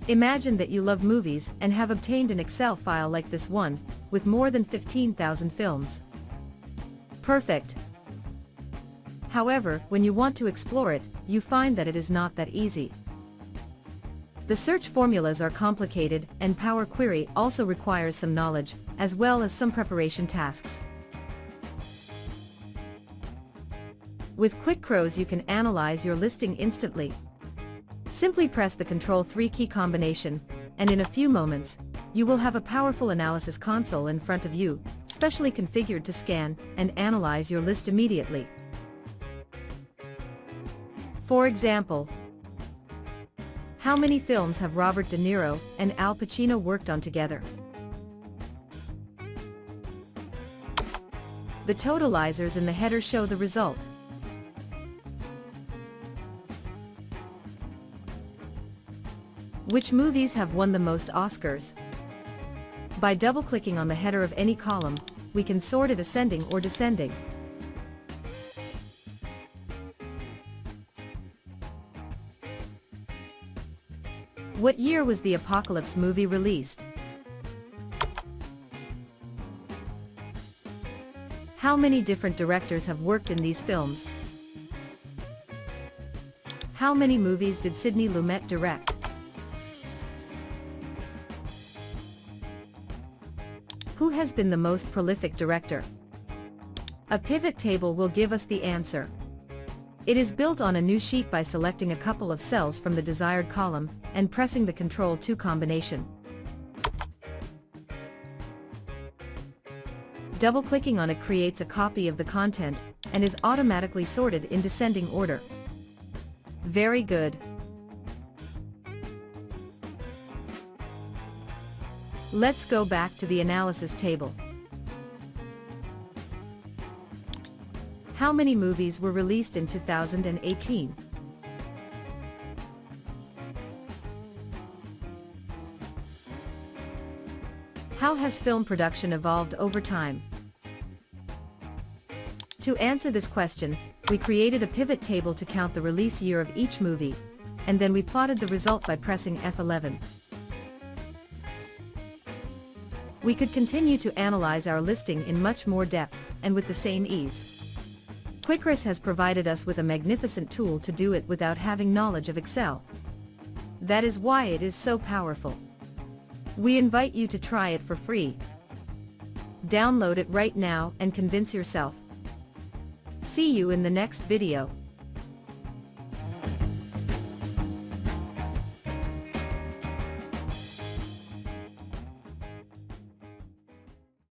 Imagine that you love movies and have obtained an Excel file like this one, with more than 15,000 films. Perfect. However, when you want to explore it, you find that it is not that easy. The search formulas are complicated, and PowerQuery also requires some knowledge, as well as some preparation tasks. With QuickRows you can analyze your listing instantly. Simply press the Ctrl+3 key combination, and in a few moments, you will have a powerful analysis console in front of you, specially configured to scan and analyze your list immediately. For example, how many films have Robert De Niro and Al Pacino worked on together? The totalizers in the header show the result. Which movies have won the most Oscars? By double-clicking on the header of any column, we can sort it ascending or descending. What year was the Apocalypse movie released? How many different directors have worked in these films? How many movies did Sidney Lumet direct? Who has been the most prolific director? A pivot table will give us the answer. It is built on a new sheet by selecting a couple of cells from the desired column and pressing the Ctrl+2 combination. Double-clicking on it creates a copy of the content and is automatically sorted in descending order. Very good. Let's go back to the analysis table. How many movies were released in 2018? How has film production evolved over time? To answer this question, we created a pivot table to count the release year of each movie, and then we plotted the result by pressing F11. We could continue to analyze our listing in much more depth, and with the same ease. QuickRows has provided us with a magnificent tool to do it without having knowledge of Excel. That is why it is so powerful. We invite you to try it for free. Download it right now and convince yourself. See you in the next video.